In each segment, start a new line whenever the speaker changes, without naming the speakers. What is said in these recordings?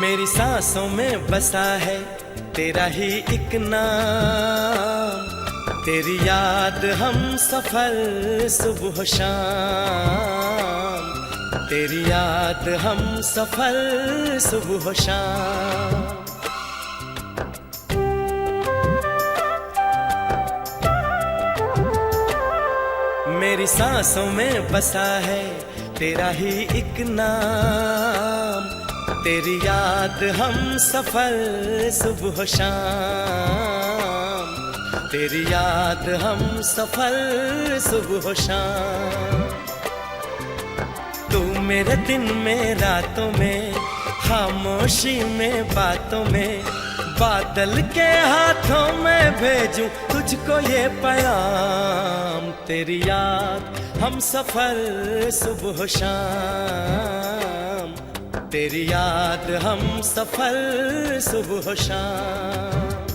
मेरी सांसों में बसा है तेरा ही एक नाम, तेरी याद हम सफर सुबह शाम, तेरी याद हम सफर सुबह शाम। मेरी सांसों में बसा है तेरा ही एक नाम, तेरी याद हम सफर सुबह शाम, तेरी याद हम सफर सुबह शाम। तू मेरे दिन में रातों में, खामोशी में बातों में, बादल के हाथों में भेजूं तुझको ये पैगाम, तेरी याद हम सफर सुबह शाम, तेरी याद हम सफर सुबह शाम।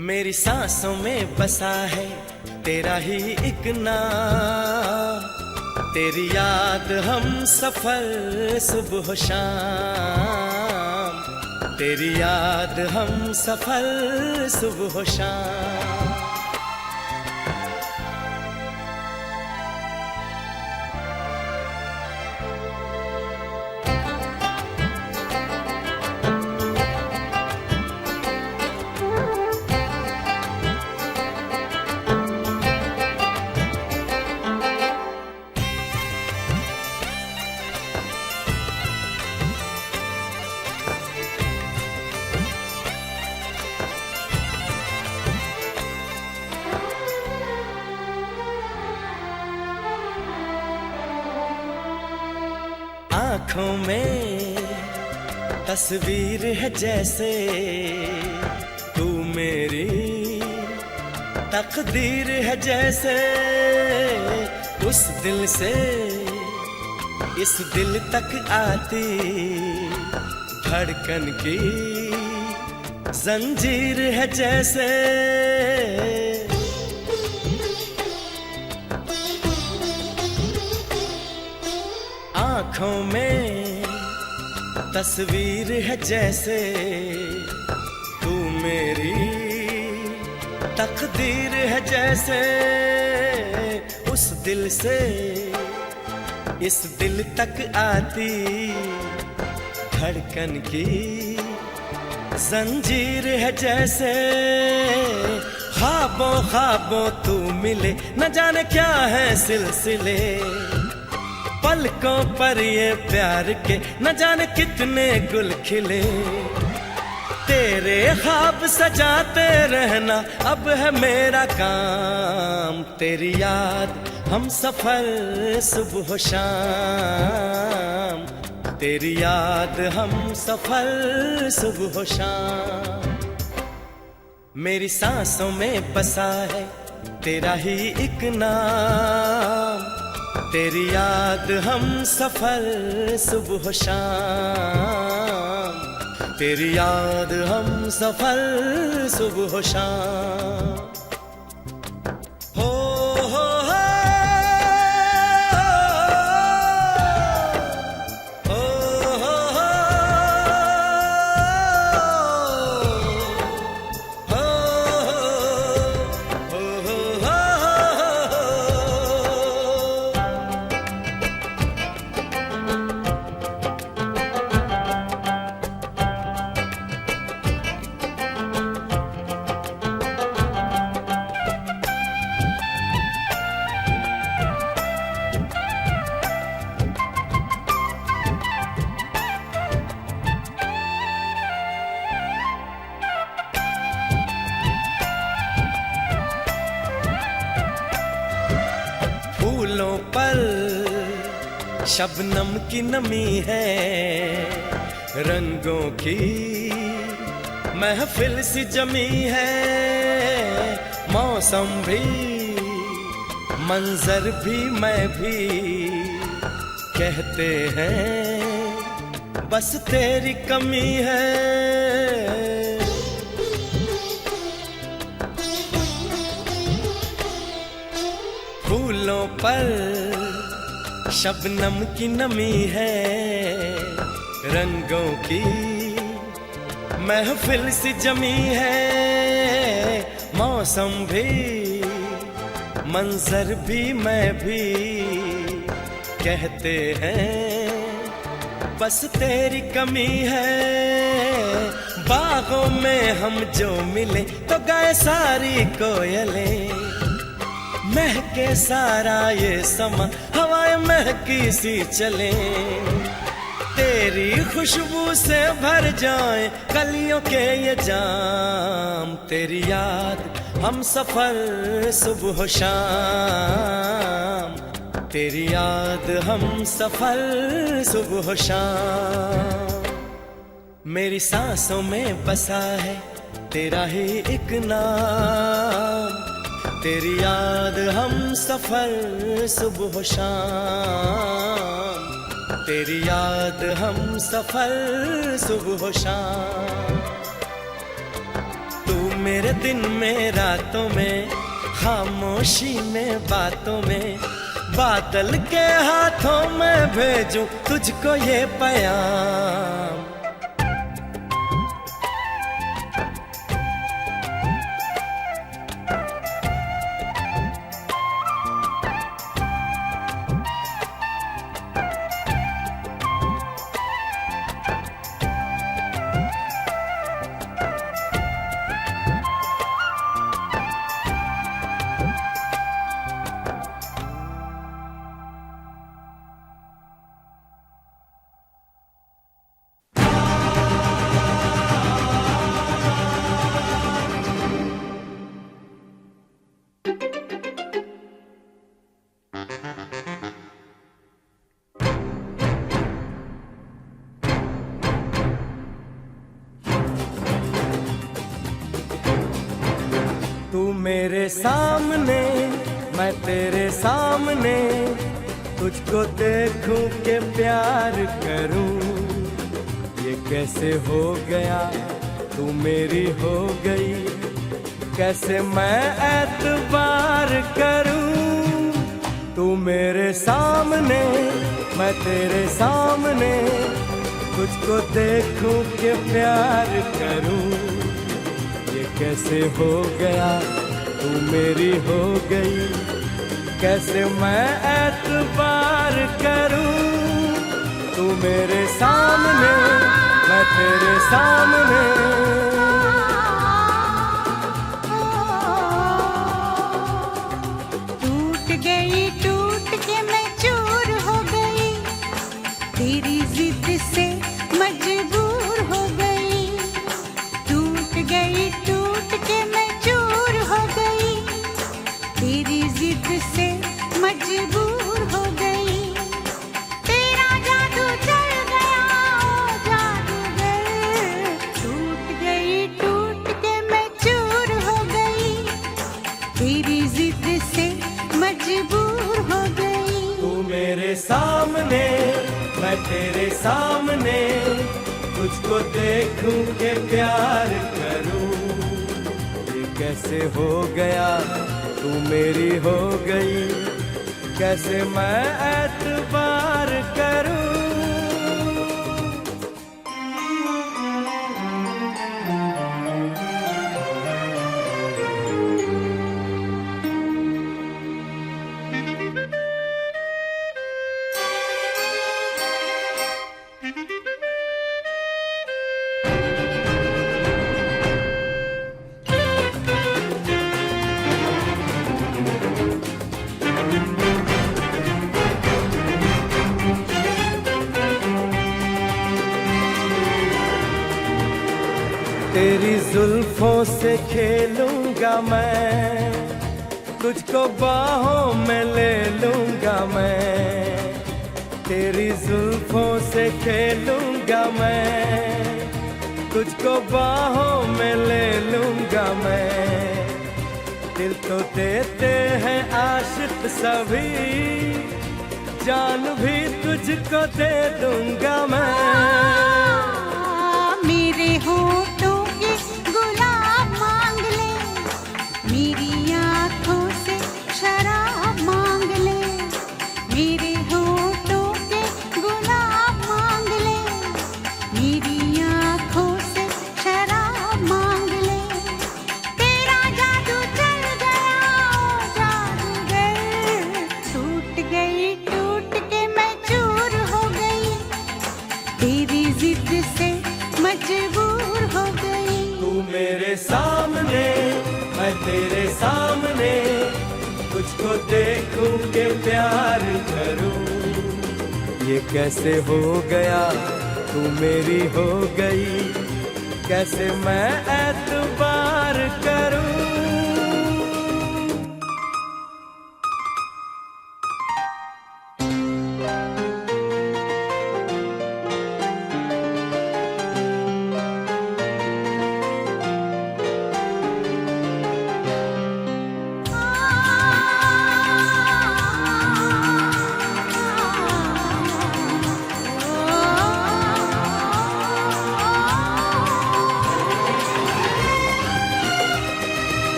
मेरी सांसों में बसा है तेरा ही एक नाम, तेरी याद हम सफर सुबह शाम, तेरी याद हम सफर सुबह शाम। आँखों में तस्वीर है जैसे तू मेरी तकदीर है जैसे, उस दिल से इस दिल तक आती धड़कन की जंजीर है जैसे। आँखों में तस्वीर है जैसे तू मेरी तकदीर है जैसे, उस दिल से इस दिल तक आती धड़कन की जंजीर है जैसे। ख्वाबों ख्वाबों तू मिले न जाने क्या है सिलसिले, पलकों पर ये प्यार के न जाने कितने गुल खिले, तेरे ख्वाब सजाते रहना अब है मेरा काम, तेरी याद हम सफर सुबह शाम, तेरी याद हम सफर सुबह शाम। मेरी सांसों में बसा है तेरा ही एक नाम, तेरी याद हम सफर सुबह शाम, तेरी याद हम सफर सुबह शाम। फूलों पर शबनम की नमी है, रंगों की महफिल सी जमी है, मौसम भी मंजर भी मैं भी कहते हैं बस तेरी कमी है। फूलों पर शबनम की नमी है, रंगों की महफिल सी जमी है, मौसम भी मंजर भी मैं भी कहते हैं बस तेरी कमी है। बागों में हम जो मिले तो गाए सारी कोयलें, महके सारा ये समा हवाएं महकी सी चले, तेरी खुशबू से भर जाए कलियों के ये जाम। तेरी याद हम सफर सुबह शाम, तेरी याद हम सफर सुबह शाम। मेरी सांसों में बसा है तेरा ही एक नाम, तेरी याद हम सफर सुबह शाम, तेरी याद हम सफर सुबह शाम। तू मेरे दिन में रातों में, खामोशी में बातों में, बादल के हाथों में भेजूं तुझको ये पैगाम। तू मेरे सामने मैं तेरे सामने, तुझको देखूं के प्यार करूं, ये कैसे हो गया तू मेरी हो गई, कैसे मैं एतबार करूं। तू मेरे सामने मैं तेरे सामने, तुझको देखूं के प्यार करूं, ये कैसे हो गया तू मेरी हो गई, कैसे मैं एतबार करूं। तू मेरे सामने मैं तेरे सामने,
टूट गई टूट के मैं चूर हो गई, तेरी जिद से मजबूर हो गई। टूट गई टूट के मैं चूर हो गई, तेरी जिद से मजबूर हो गई। तेरा जादू चल गया ओ जादूगर, टूट गई टूट के मैं चूर हो गई, तेरी जिद से मजबूर हो गई।
तू मेरे सामने मैं तेरे सामने, तुझको देखूं के प्यार करूं, ये कैसे हो गया तू मेरी हो गई, कैसे मैं एतबार करूं। तेरी जुल्फों से खेलूंगा मैं, तुझको बाहों में ले लूंगा मैं। तेरी जुल्फों से खेलूंगा मैं, तुझको बाहों में ले लूंगा मैं। दिल तो देते हैं आशिक सभी, जान भी तुझको दे दूंगा मैं।
मेरे होठों के गुलाब मांग ले, मेरी आँखों से शराब मांग ले। मेरे होठों के गुलाब मांग ले,
तुझको देखूं के प्यार करूं, ये कैसे हो गया तू मेरी हो गई, कैसे मैं एतबार करूं।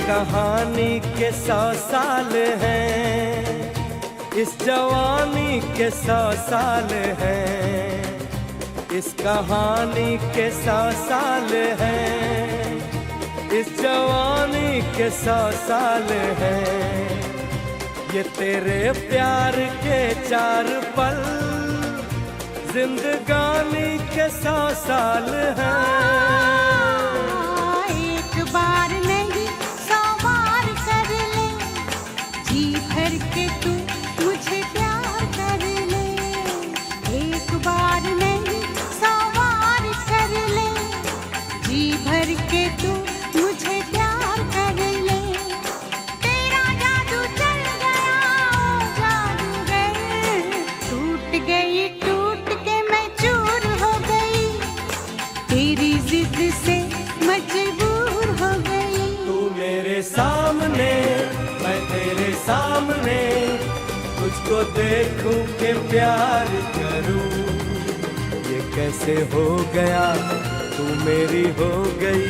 कहानी के 100 साल हैं, इस जवानी के 100 साल हैं, इस कहानी के 100 साल हैं, इस जवानी के 100 साल हैं। ये तेरे प्यार के 4 पल जिंदगानी के 100 साल हैं।
एक बार नहीं 100 बार कर ले, जी भर के तू मुझे प्यार कर ले। एक बार नहीं 100 बार कर ले, जी भर के तू मुझे प्यार कर ले। तेरा जादू चल गया ओ जादूगर, टूट गई टूट के मैं चूर हो गई, तेरी जिद से मजबूर हो गई।
तू मेरे सामने मैं तेरे सामने, तुझको देखूं के प्यार करूं, ये कैसे हो गया तू मेरी हो गई,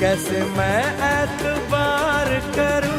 कैसे मैं एतबार करूं।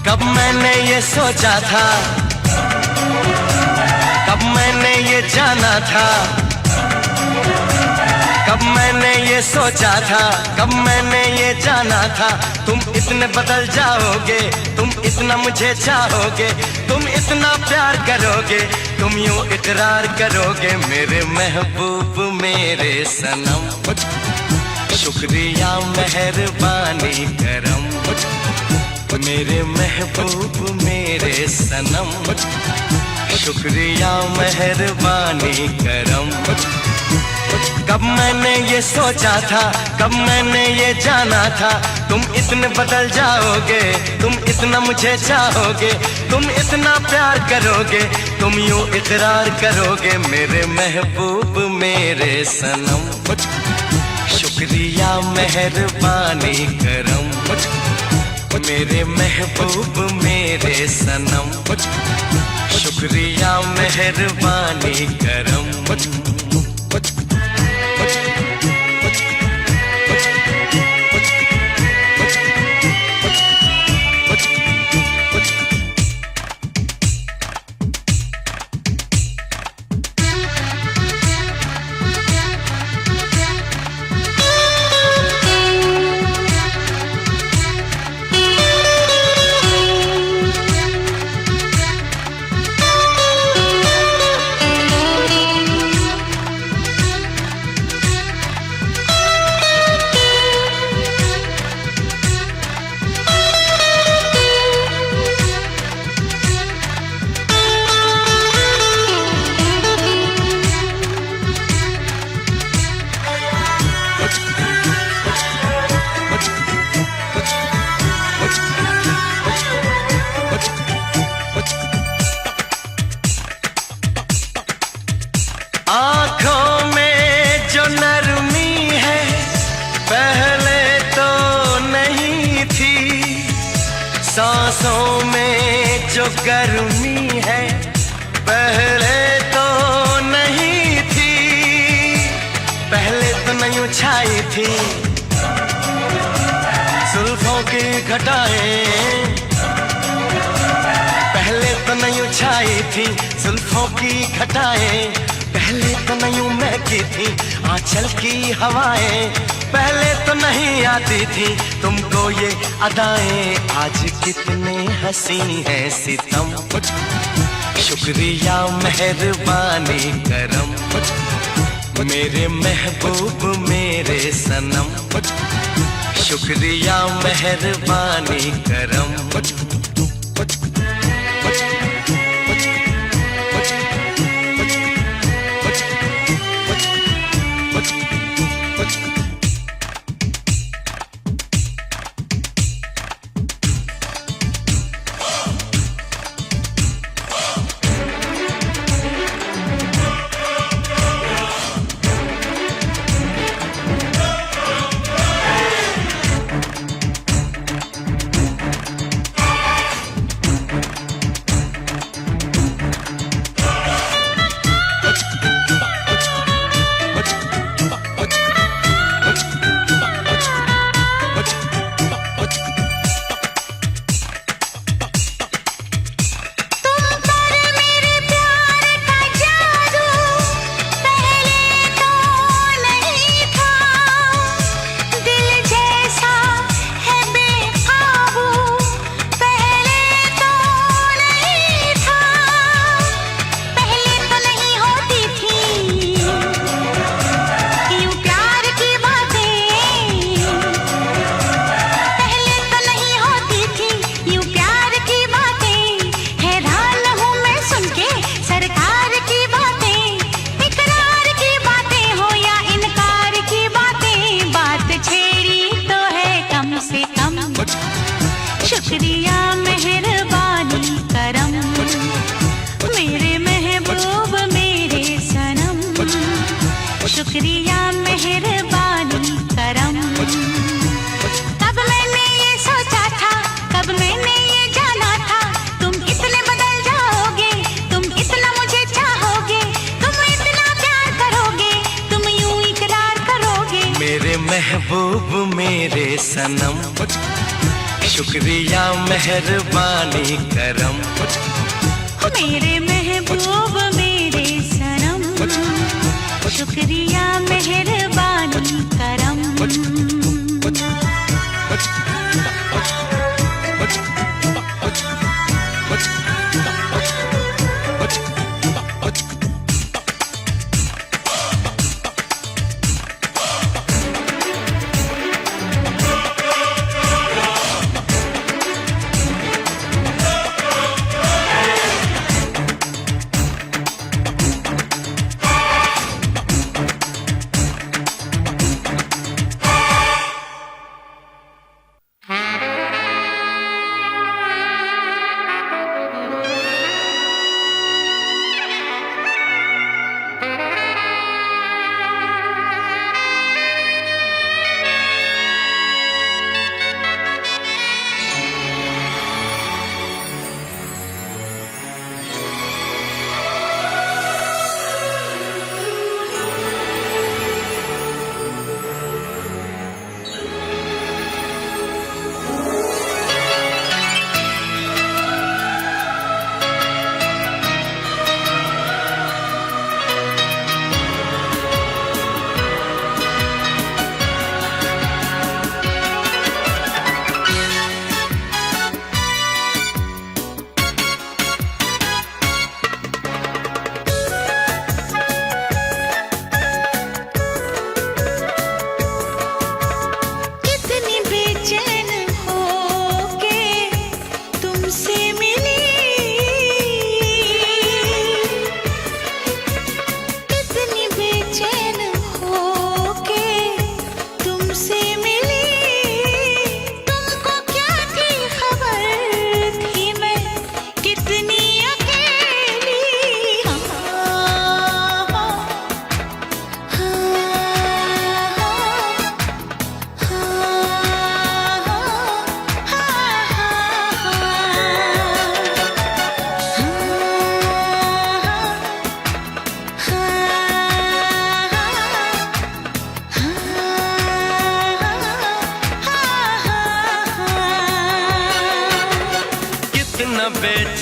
कब मैंने ये सोचा था, कब मैंने ये जाना था, कब मैंने ये सोचा था, कब मैंने ये जाना था, तुम इतने बदल जाओगे, तुम इतना मुझे चाहोगे, तुम इतना प्यार करोगे, तुम यूं इकरार करोगे मेरे महबूब मेरे सनम। शुक्रिया मेहरबानी करम, मेरे महबूब मेरे सनम। शुक्रिया मेहरबानी करम। कब मैंने ये सोचा था, कब मैंने ये जाना था, तुम इतने बदल जाओगे, तुम इतना मुझे चाहोगे, तुम इतना प्यार करोगे, तुम यूं इकरार करोगे मेरे महबूब मेरे सनम। शुक्रिया मेहरबानी करम, मेरे महबूब मेरे सनम। शुक्रिया मेहरबानी करम। जो गर्मी है पहले तो नहीं थी, पहले तो नहीं छाई थी जुल्फों की घटाएं, पहले तो नहीं छाई थी जुल्फों की घटाएं, पहले तो नहीं महकी थी आंचल की हवाएं, पहले तो नहीं आती थी तुमको ये अदाएं, आज कितने हंसी है सितम, शुक्रिया मेहरबानी करम, मेरे महबूब मेरे सनम, शुक्रिया मेहरबानी करम।
शुक्रिया मेहरबानी करम, मेरे महबूब मेरे सनम, शुक्रिया मेहरबानी करम। कब मैंने ये सोचा था, कब मैंने ये जाना था, तुम इतने बदल जाओगे, तुम इतना मुझे चाहोगे, तुम इतना प्यार करोगे, तुम यूं इकरार करोगे,
मेरे महबूब मेरे सनम, शुक्रिया मेहरबानी करम,
मेरे महबूब मेरे सनम, शुक्रिया मेहरबानी करम।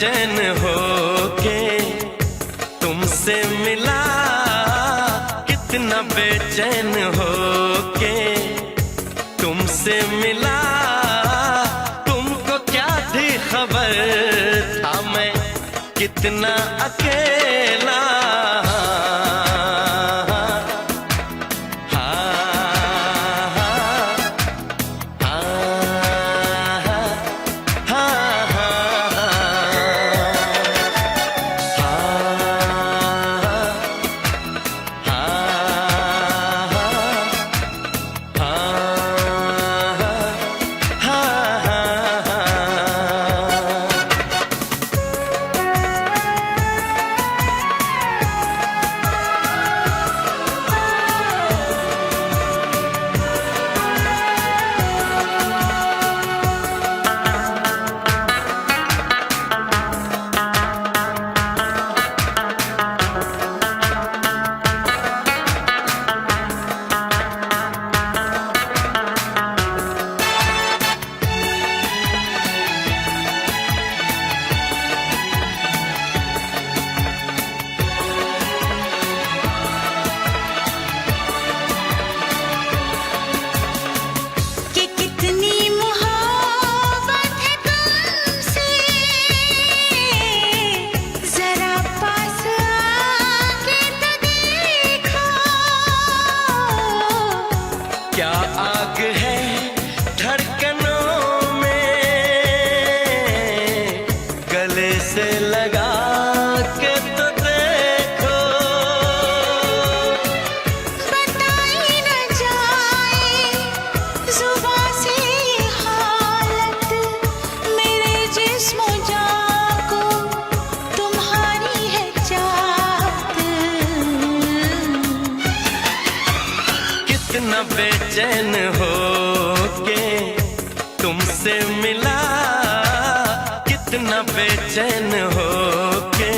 बेचैन हो के तुमसे मिला, कितना बेचैन हो के तुमसे मिला। तुमको क्या थी खबर, था मैं कितना अकेला। क्या आग है धड़कनों में, गले से लगा के तो देखो।
बताई न जाए जुबां से ये हालत, मेरे जिस्म जान को तुम्हारी है चाहत।
कितना बेचैन हो के तुमसे मिला, कितना बेचैन हो के।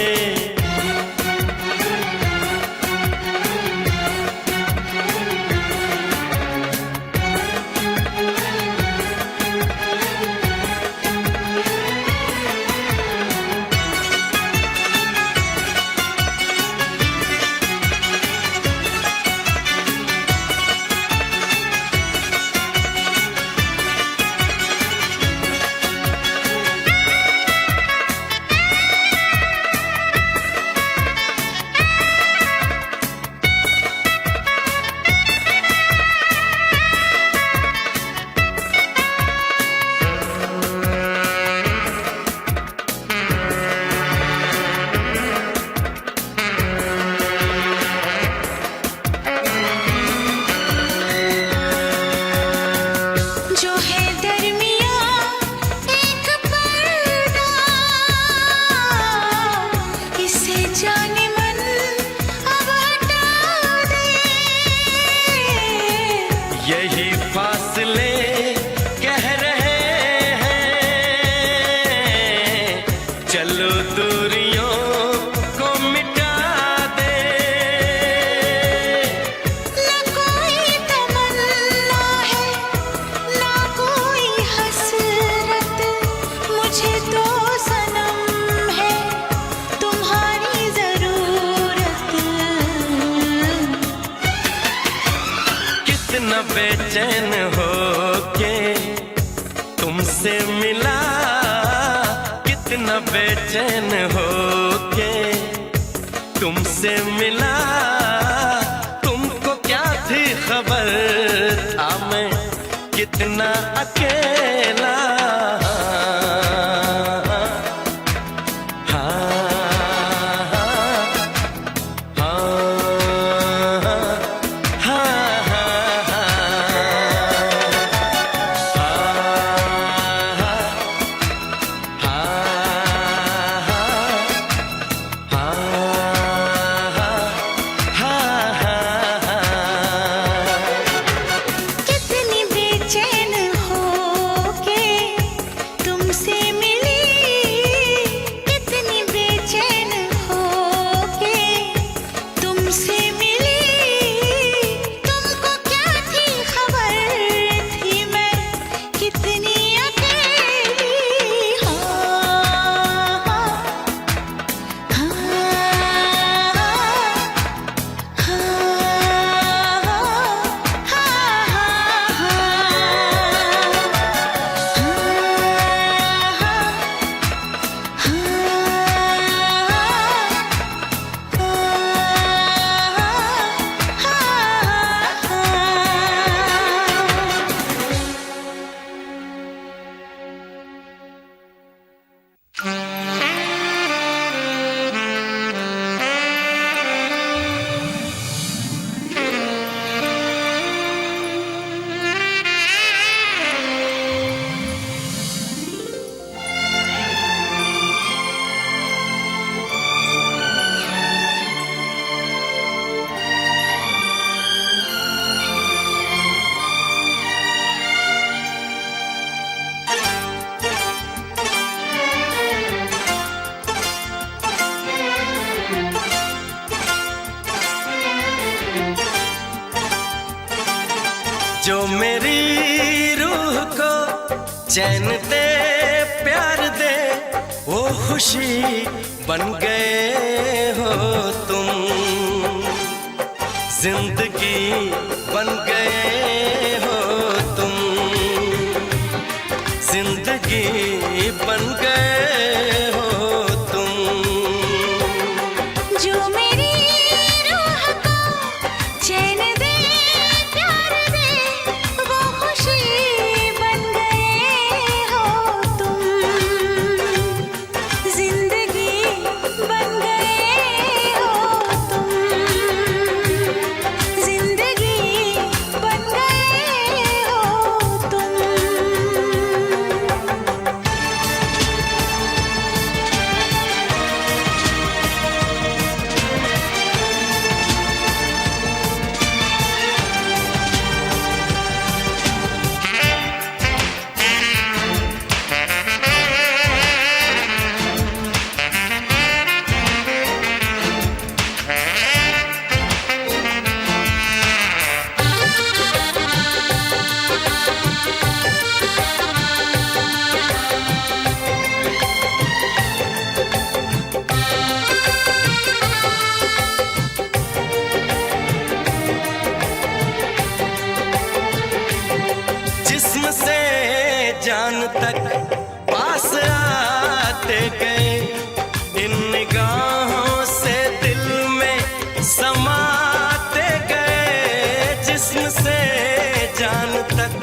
जो है दरमियाँ एक पर्दा, इसे जाने मन अब हटा दे।
यही फासले कह रहे हैं, चलो दूरियों को मिटा दे।
न कोई तमन्ना है ना कोई हसरत, मुझे तो सनम है तुम्हारी जरूरत।
कितना बेचैन हो के तुमसे मिला, कितना बेचैन हो के तुमसे मिला। तुमको क्या थी खबर, था मैं कितना अकेला।
कितनी बेचैन हो के
जो मेरी रूह को चैन दे प्यार दे वो खुशी बन गए हो तुम, जिंदगी बन गए हो तुम, जिंदगी बन गए हो तुम।
जो मेरी रूह को चैन दे प्यार दे वो खुशी बन गए हो तुम, जिंदगी बन गए हो तुम, जिंदगी बन गए हो तुम।
जिस्म से जान तक पास आते गए, इन निगाहों से दिल में समाते गए। जिस्म से जान तक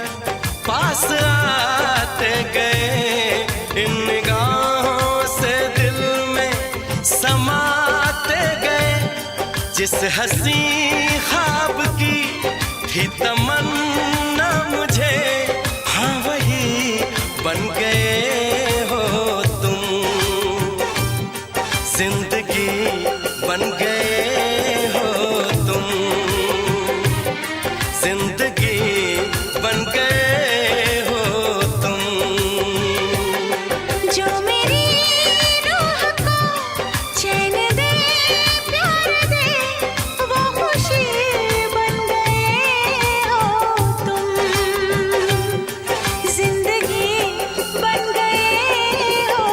पास आते गए, इन निगाहों से दिल में समाते गए। जिस हंसी ख्वाब की थी तमन्ना मुझे, हाँ वही बन गए हो तुम, जिंदगी बन गए हो तुम, जिंदगी बन गए हो तुम।
जो मेरी रूह को चैन दे प्यार दे वो खुशी बन गए हो तुम, जिंदगी बन गए हो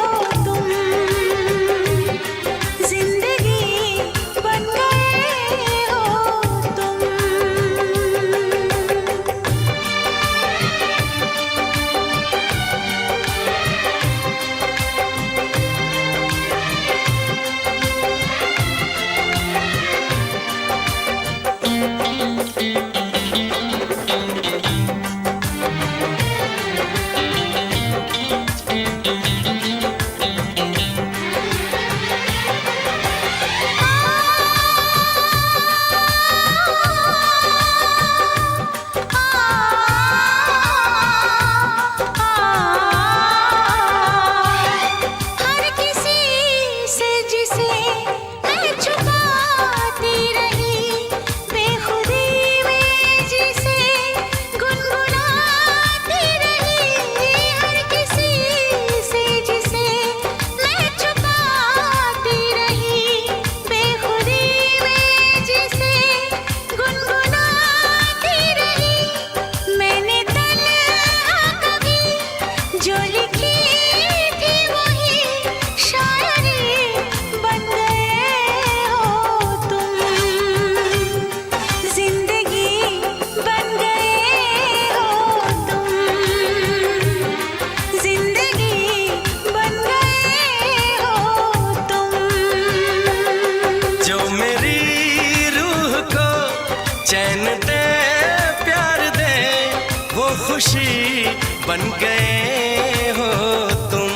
तुम, जिंदगी बन गए हो तुम। हर किसी से जिसे मैं छुपाती रही, बेखुदी में जिसे गुनगुनाती रही। हर किसी से जिसे मैं छुपाती रही, बेखुदी में जिसे गुनगुनाती रही। मैंने तन्हा कभी जो लिखी थी वही शायरी बन गए हो तुम, जिंदगी बन गए हो तुम, जिंदगी बन गए हो तुम।
जो मेरी रूह को चैन दे प्यार दे वो खुशी बन गए हो तुम,